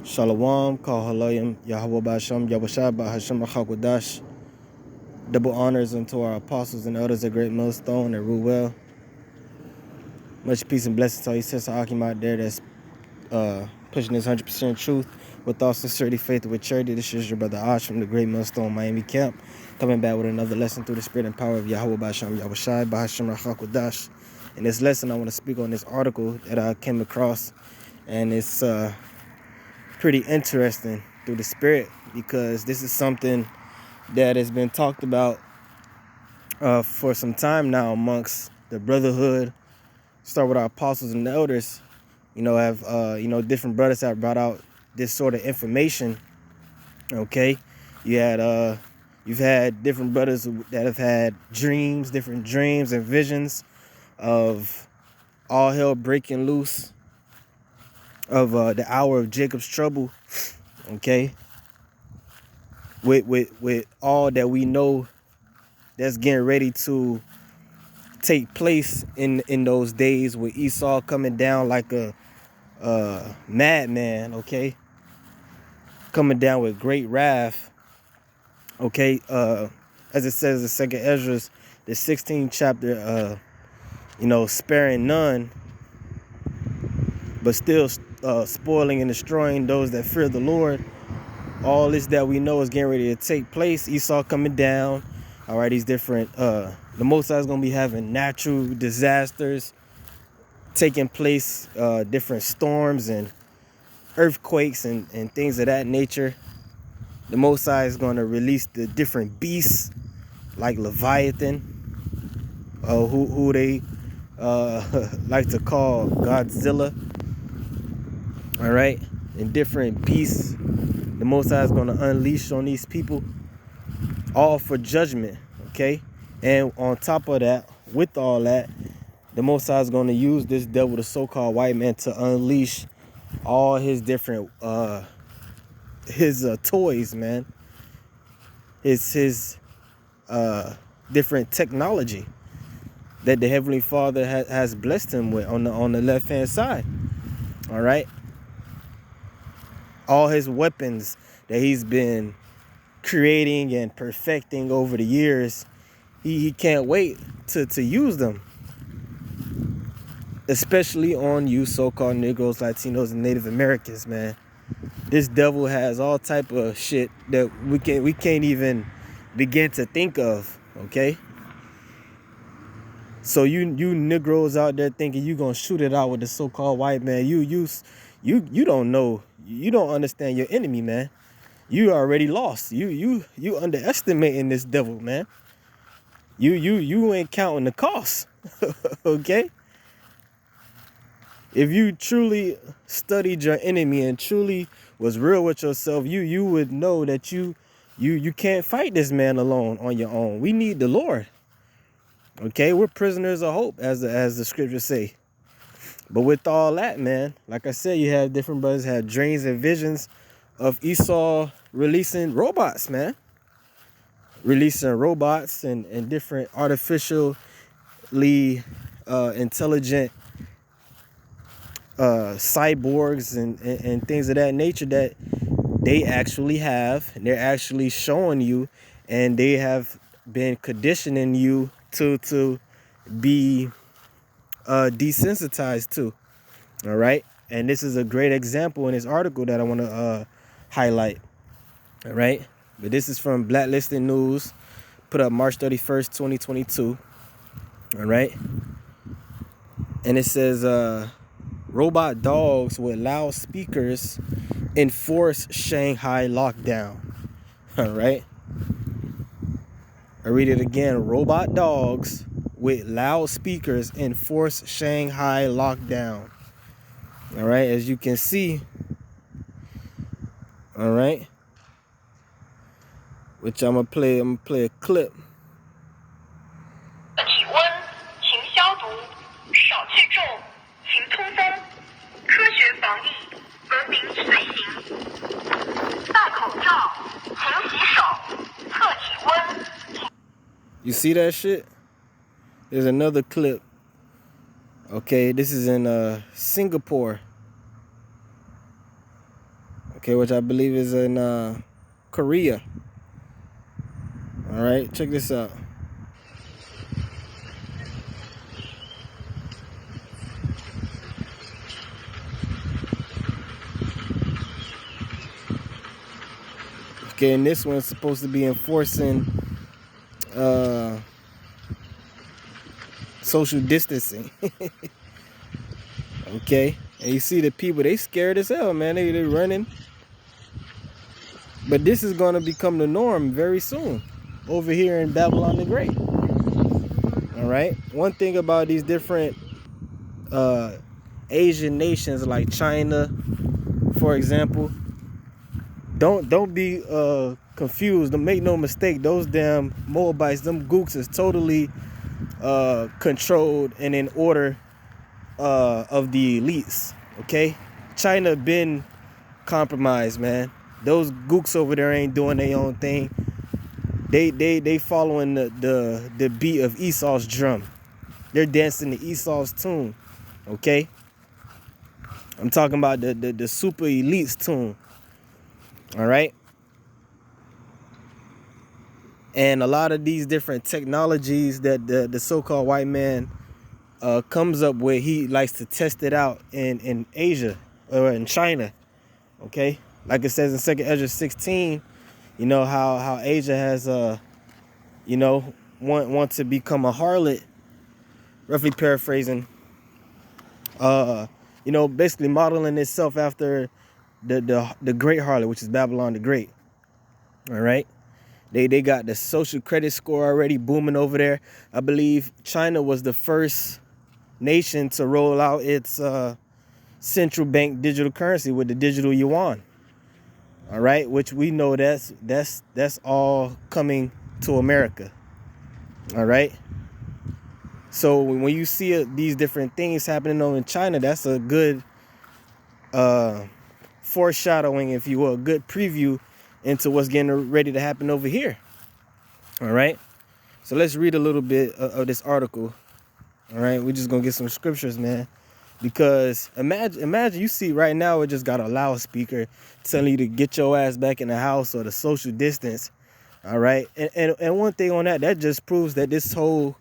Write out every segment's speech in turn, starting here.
Shalom, Kal Halayim, Yahweh Basham, Yahushua Bahasham Rachakodash. Double honors unto our apostles and elders of Great Millstone and rule well. Much peace and blessings to all you sister Akim out there that's pushing this 100% truth with all sincerity, faith, and with charity. This is your brother Ash from the Great Millstone Miami Camp, coming back with another lesson through the spirit and power of Yahweh Basham, Yahushua Bahasham Rachakodash. In this lesson, I want to speak on this article that I came across, and it's pretty interesting through the spirit because this is something that has been talked about for some time now amongst the brotherhood. Start with our apostles and elders. Have different brothers have brought out this sort of information. Okay, you've had different brothers that have had different dreams and visions of all hell breaking loose, of the hour of Jacob's trouble. Okay, with all that we know that's getting ready to take place in those days, with Esau coming down like a madman, okay, coming down with great wrath, okay, as it says in Second Ezra, the 16th chapter, sparing none, but still spoiling and destroying those that fear the Lord. All this that we know is getting ready to take place. Esau coming down. All right, these different, the Most High is going to be having natural disasters taking place, different storms and earthquakes and things of that nature. The Most High is going to release the different beasts like Leviathan, who they like to call Godzilla. All right, and different beasts the Most High is going to unleash on these people, all for judgment. Okay, and on top of that, with all that, the Most High is going to use this devil, the so-called white man, to unleash all his different his toys, man. His different technology that the Heavenly Father has blessed him with on the left hand side. All right, all his weapons that he's been creating and perfecting over the years, he can't wait to use them, especially on you so-called Negroes, Latinos, and Native Americans, man. This devil has all type of shit that we can't even begin to think of. Okay, so you Negroes out there thinking you gonna shoot it out with the so-called white man, you don't know, you don't understand your enemy, man. You already lost. You underestimating this devil, man. You ain't counting the cost. Okay, if you truly studied your enemy and truly was real with yourself, you would know that you can't fight this man alone on your own. We need the Lord. Okay, we're prisoners of hope, as the scriptures say. But with all that, man, like I said, you have different brothers have dreams and visions of Esau releasing robots, man. Releasing robots and different artificially intelligent cyborgs and things of that nature that they actually have, and they're actually showing you, and they have been conditioning you to be desensitized to. All right, and this is a great example in this article that I want to highlight. All right, but this is from Blacklisted News, put up March 31st, 2022. All right, and it says robot dogs with loudspeakers enforce Shanghai lockdown. All right, I read it again. Robot dogs with loudspeakers enforce Shanghai lockdown. All right, as you can see. All right, which I'm gonna play a clip. You see that shit? There's another clip. Okay, this is in Singapore. Okay, which I believe is in Korea. All right, check this out. Okay, and this one's supposed to be enforcing uh, social distancing. Okay, and you see the people, they scared as hell, man. They running. But this is going to become the norm very soon over here in Babylon the Great. All right. One thing about these different Asian nations like China, for example, don't be confused. Don't make no mistake. Those damn Moabites, them gooks, is totally controlled and in order of the elites. Okay, China been compromised, man. Those gooks over there ain't doing their own thing. They following the beat of Esau's drum. They're dancing to Esau's tune. Okay, I'm talking about the super elites tune. All right. And a lot of these different technologies that the so-called white man comes up with, he likes to test it out in Asia or in China. Okay, like it says in 2nd Ezra 16, you know how Asia has you know want to become a harlot, roughly paraphrasing. You know, basically modeling itself after the great harlot, which is Babylon the Great. All right. They got the social credit score already booming over there. I believe China was the first nation to roll out its central bank digital currency with the digital yuan. All right, which we know that's all coming to America. All right. So when you see these different things happening over in China, that's a good foreshadowing, if you will, a good preview into what's getting ready to happen over here. All right. So let's read a little bit of this article. All right. We're just going to get some scriptures, man. Because imagine you see right now, it just got a loudspeaker telling you to get your ass back in the house or the social distance. All right. And one thing on that just proves that this whole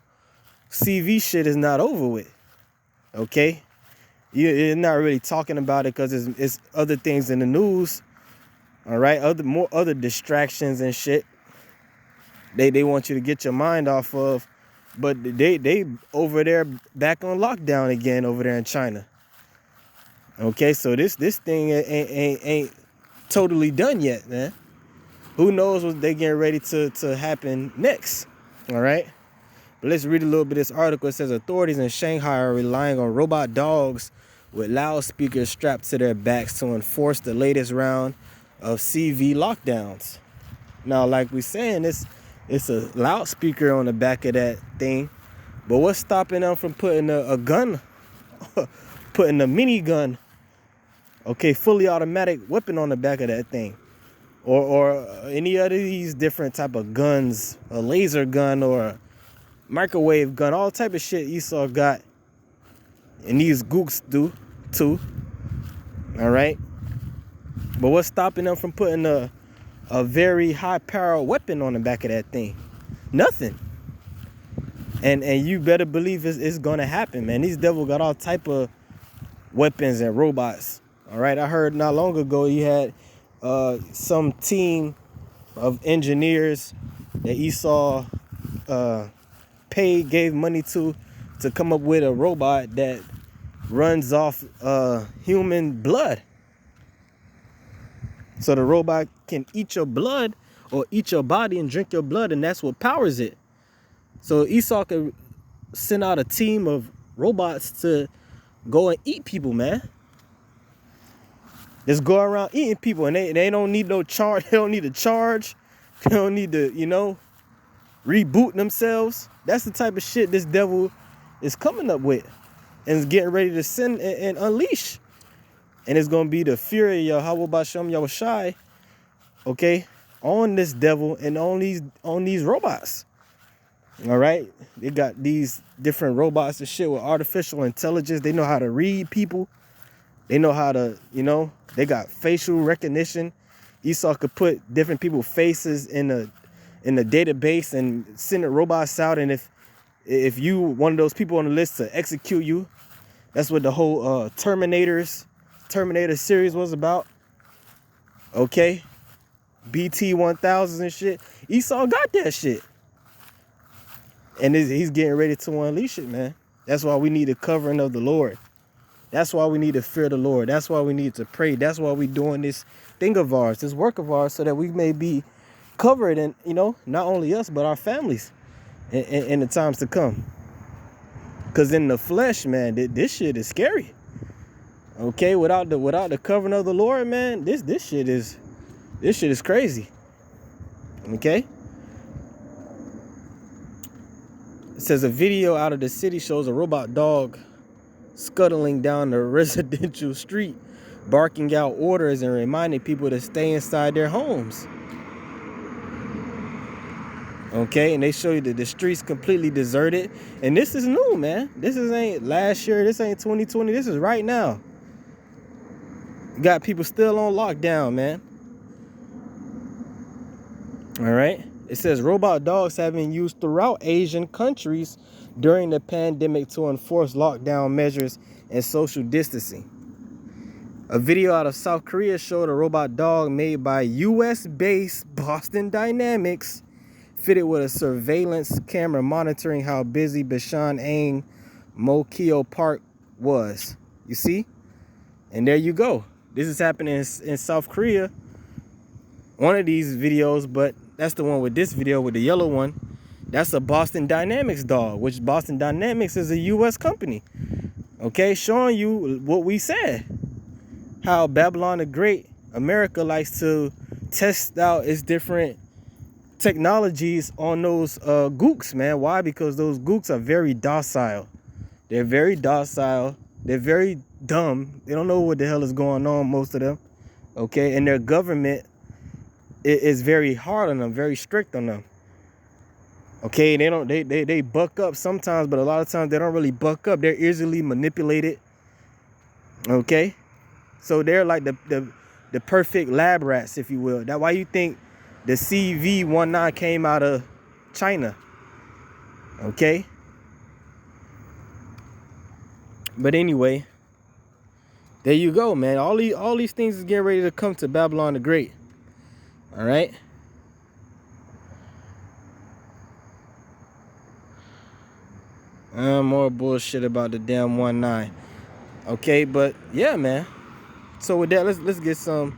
CV shit is not over with. Okay. You're not really talking about it because it's other things in the news. All right. Other distractions and shit. They want you to get your mind off of, but they over there back on lockdown again over there in China. Okay, so this thing ain't totally done yet, man. Who knows what they getting ready to happen next? All right, but let's read a little bit of this article. It says authorities in Shanghai are relying on robot dogs with loudspeakers strapped to their backs to enforce the latest round of CV lockdowns. Now, like we're saying, it's a loudspeaker on the back of that thing, but what's stopping them from putting a gun, putting a minigun, okay, fully automatic weapon on the back of that thing, or any other of these different type of guns, a laser gun or a microwave gun, all type of shit Esau got, and these gooks do too. All right, but what's stopping them from putting a very high power weapon on the back of that thing? Nothing. And you better believe it's gonna happen, man. These devils got all type of weapons and robots. All right, I heard not long ago you had some team of engineers that Esau gave money to come up with a robot that runs off human blood. So the robot can eat your blood or eat your body and drink your blood, and that's what powers it. So Esau could send out a team of robots to go and eat people, man. Just go around eating people, and they don't need no charge. They don't need to charge. They don't need to, reboot themselves. That's the type of shit this devil is coming up with and is getting ready to send and unleash. And it's going to be the fury of Yahweh Bashem Yahushai, okay, on this devil and on these robots. All right. They got these different robots and shit with artificial intelligence. They know how to read people. They know how to, they got facial recognition. Esau could put different people's faces in the database and send the robots out. And if you one of those people on the list to execute you, that's what the whole Terminator series was about. Okay, BT 1000 and shit. Esau got that shit, and he's getting ready to unleash it, man. That's why we need the covering of the Lord. That's why we need to fear the Lord. That's why we need to pray. That's why we doing this thing of ours, this work of ours, so that we may be covered, and not only us but our families in the times to come. Because in the flesh, man, this shit is scary. Okay, without the covering of the Lord, man, this shit is crazy. Okay. It says a video out of the city shows a robot dog scuttling down the residential street, barking out orders and reminding people to stay inside their homes. Okay, and they show you that the streets completely deserted. And this is new, man. This ain't last year. This ain't 2020. This is right now. You got people still on lockdown, man. All right. It says robot dogs have been used throughout Asian countries during the pandemic to enforce lockdown measures and social distancing. A video out of South Korea showed a robot dog made by US-based Boston Dynamics, fitted with a surveillance camera monitoring how busy Bishan Aang Mokyo Park was. You see? And there you go. This is happening in South Korea. One of these videos, but that's the one with this video with the yellow one. That's a Boston Dynamics dog, which Boston Dynamics is a US company. Okay, showing you what we said. How Babylon the Great, America likes to test out its different technologies on those gooks, man. Why? Because those gooks are very docile. They're very docile. They're very dumb. They don't know what the hell is going on, most of them. Okay, and their government is very hard on them, very strict on them. Okay, they buck up sometimes, but a lot of times they don't really buck up. They're easily manipulated. Okay, so they're like the perfect lab rats, if you will. That's why you think the CV-19 came out of China. Okay. But anyway, there you go, man. All these things is getting ready to come to Babylon the Great. All right. More bullshit about the damn 19. Okay, but yeah, man. So with that, let's get some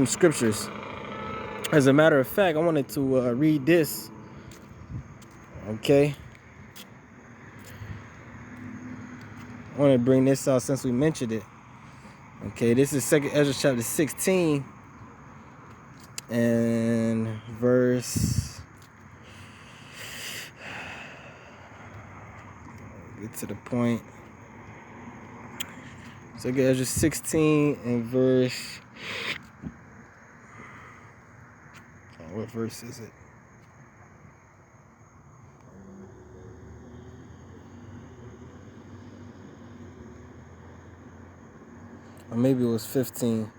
scriptures. As a matter of fact, I wanted to read this. Okay. I want to bring this out since we mentioned it. Okay, this is 2nd Ezra chapter 16 and verse. Get to the point. 2nd Ezra 16 and verse. What verse is it? Or maybe it was 15.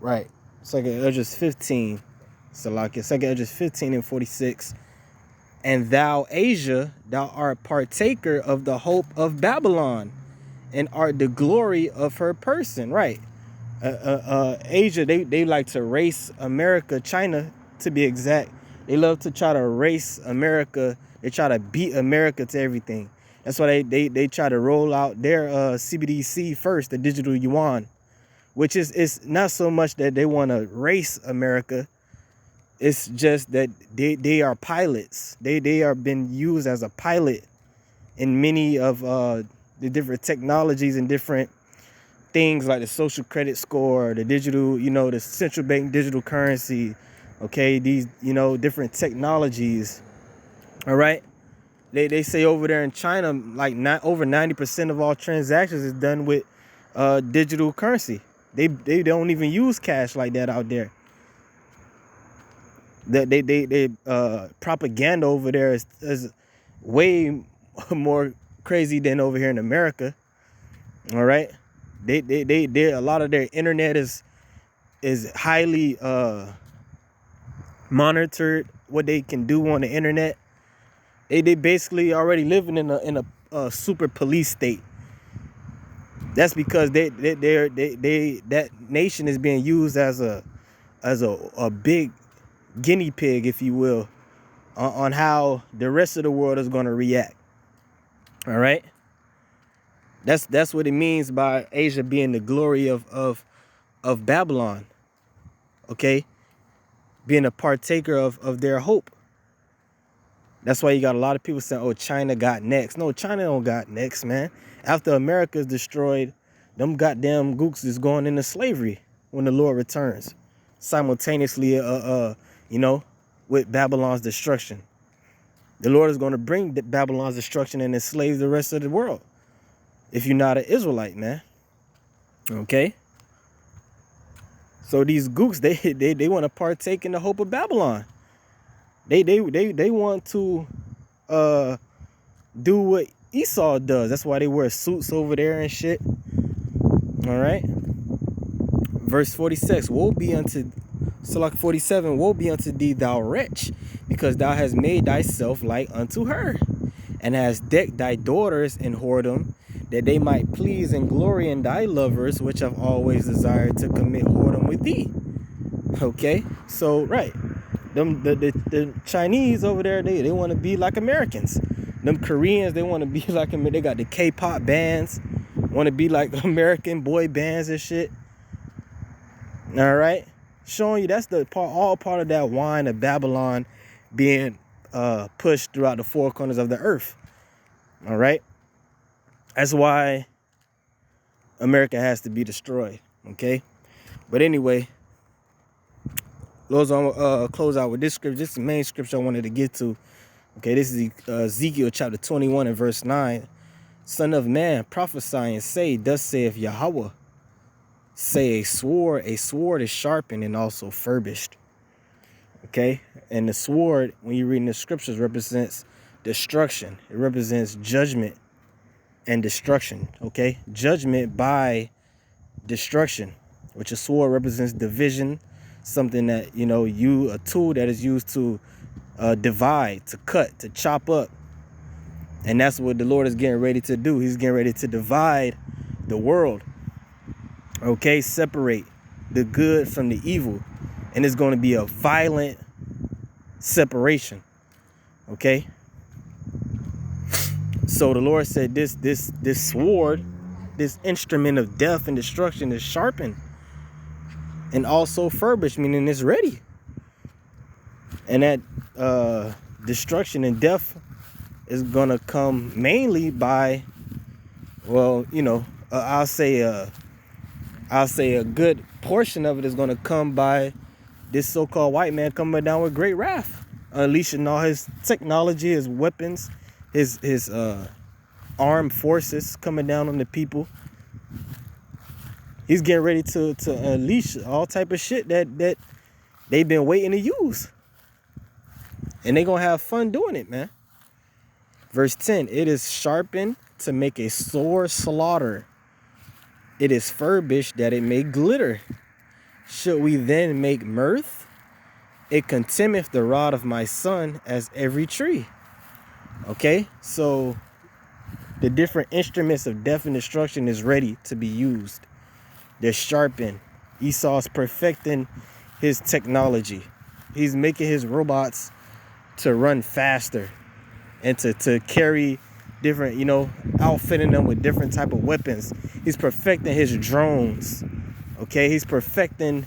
Right. 2nd Ezra 15. Salakia. 2nd Ezra 15 and 46. And thou, Asia, thou art partaker of the hope of Babylon, and art the glory of her person. Right. Asia, they like to race America, China to be exact. They love to try to race America. They try to beat America to everything. That's why they try to roll out their CBDC first, the digital yuan, which is not so much that they want to race America. It's just that they are pilots. They are been used as a pilot in many of the different technologies and different things like the social credit score, the digital, the central bank digital currency. Okay, these, different technologies. All right. They say over there in China, like over 90% of all transactions is done with digital currency. They don't even use cash like that out there. They propaganda over there is way more crazy than over here in America. All right, they a lot of their internet is highly monitored. What they can do on the internet, they basically already living in a super police state. That's because that nation is being used as a big guinea pig, if you will, on how the rest of the world is going to react. All right, that's what it means by Asia being the glory of Babylon. Okay, being a partaker of their hope. That's why you got a lot of people saying, "Oh, China got next." No, China don't got next, man. After America is destroyed, them goddamn gooks is going into slavery when the Lord returns, simultaneously, you know, with Babylon's destruction. The Lord is going to bring Babylon's destruction and enslave the rest of the world. If you're not an Israelite, man. Okay. So these gooks, they want to partake in the hope of Babylon. They want to do what Esau does. That's why they wear suits over there and shit. All right. Verse 46. Woe be unto Salak 47. Woe be unto thee, thou wretch, because thou hast made thyself like unto her, and hast decked thy daughters in whoredom, that they might please and glory in thy lovers, which have always desired to commit whoredom with thee. Okay, so right, the Chinese over there, they want to be like Americans. Them Koreans, they want to be like them. They got the K-pop bands, want to be like American boy bands and shit. All right, showing you that's all part of that wine of Babylon being pushed throughout the four corners of the earth. All right, that's why America has to be destroyed. Okay, but anyway, Lord's on close out with this scripture. This is the main scripture I wanted to get to. Okay, this is Ezekiel chapter 21 and verse 9. Son of man, prophesy and say, thus saith Yahweh. Say a sword is sharpened and also furbished. Okay, and the sword, when you read in the scriptures, represents destruction. It represents judgment and destruction. Okay, judgment by destruction, which a sword represents division, something that, you know, a tool that is used to divide, to cut, to chop up. And that's what the Lord is getting ready to do. He's getting ready to divide the world. Okay, separate the good from the evil. And it's going to be a violent separation. Okay. So the Lord said this sword, this instrument of death and destruction, is sharpened and also furbished, meaning it's ready. And that destruction and death is going to come mainly by, well, you know, I'll say a good portion of it is going to come by this so-called white man coming down with great wrath, unleashing all his technology, his weapons, his armed forces coming down on the people. He's getting ready to unleash all type of shit that they've been waiting to use. And they're going to have fun doing it, man. Verse 10, it is sharpened to make a sore slaughter. It is furbished that it may glitter. Should we then make mirth? It contemneth the rod of my son as every tree. Okay, so the different instruments of death and destruction is ready to be used. They're sharpened. Esau's perfecting his technology. He's making his robots to run faster and to carry different, you know, outfitting them with different type of weapons. He's perfecting his drones. Okay, he's perfecting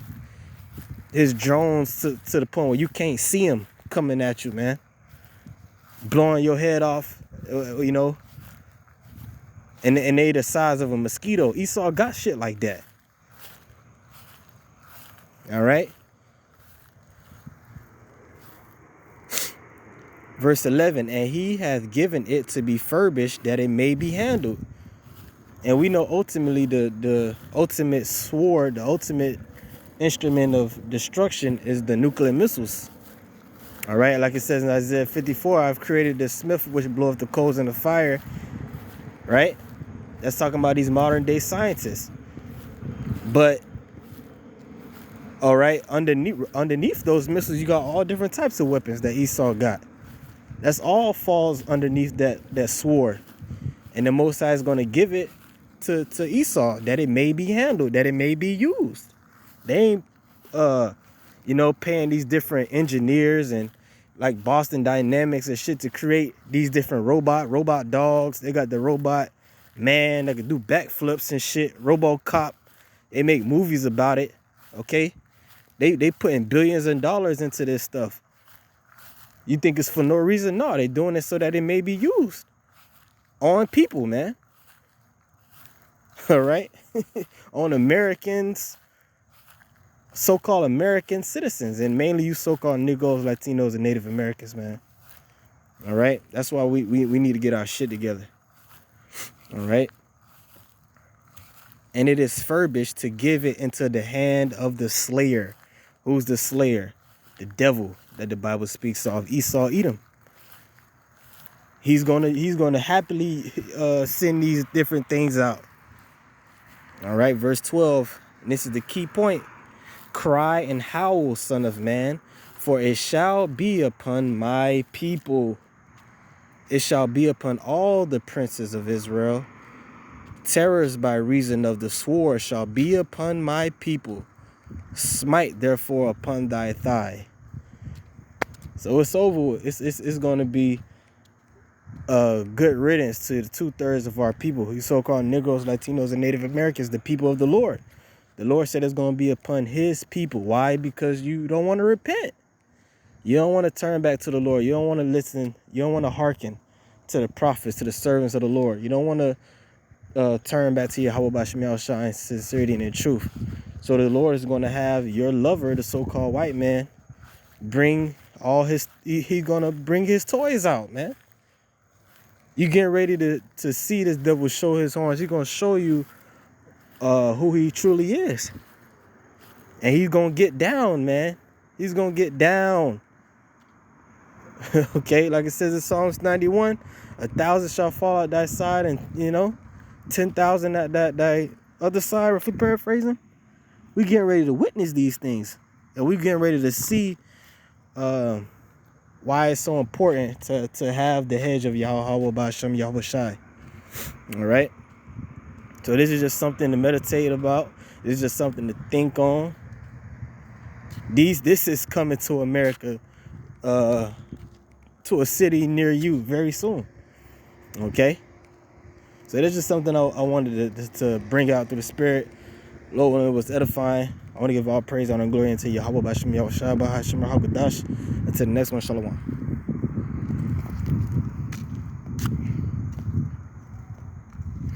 his drones to the point where you can't see them coming at you, man. Blowing your head off, you know. And they the size of a mosquito. Esau got shit like that. All right. Verse 11, and he hath given it to be furbished that it may be handled. And we know ultimately the ultimate sword, the ultimate instrument of destruction is the nuclear missiles. All right, like it says in Isaiah 54, I've created the smith which bloweth the coals in the fire. Right? That's talking about these modern day scientists. But all right, underneath those missiles, you got all different types of weapons that Esau got. That's all falls underneath that sword. And the Most High is going to give it to Esau, that it may be handled, that it may be used. They ain't paying these different engineers and like Boston Dynamics and shit to create these different robot dogs. They got the robot man that can do backflips and shit. RoboCop. They make movies about it. Okay, they putting billions of dollars into this stuff. You think it's for no reason? No, they doing it so that it may be used on people, man. All right, on Americans, so-called American citizens, and mainly you so-called Negroes, Latinos, and Native Americans, man. All right, that's why we need to get our shit together. All right, and it is furbished to give it into the hand of the slayer. Who's the slayer? The devil that the Bible speaks of, Esau, Edom. He's gonna happily send these different things out. All right, verse 12, and this is the key point. Cry and howl, son of man, for it shall be upon my people. It shall be upon all the princes of Israel. Terrors by reason of the sword shall be upon my people. Smite therefore upon thy thigh. So it's over. It's going to be good riddance to the 2/3 of our people, you so-called Negroes, Latinos, and Native Americans, the people of the Lord. The Lord said it's going to be upon his people. Why? Because you don't want to repent. You don't want to turn back to the Lord. You don't want to listen. You don't want to hearken to the prophets, to the servants of the Lord. You don't want to turn back to Yahweh B'Shem Yahushua in sincerity and in truth. So the Lord is going to have your lover, the so-called white man, bring all his, he's going to bring his toys out, man. You getting ready to see this devil show his horns. He's going to show you who he truly is. And he's going to get down, man. He's going to get down. Okay, like it says in Psalms 91, 1,000 shall fall at thy side and, 10,000 at thy other side, if we're paraphrasing. We getting ready to witness these things. And we getting ready to see why it's so important to have the hedge of Yahweh B'Shem Yahushai. All right? So this is just something to meditate about. This is just something to think on. This is coming to America, to a city near you very soon. Okay? So this is just something I wanted to bring out through the Spirit. Lord, when it was edifying, I want to give all praise, honor, and glory unto Yahweh B'Shem Yahushua B'Hashem Rahagadash. Until the next one, Shalom.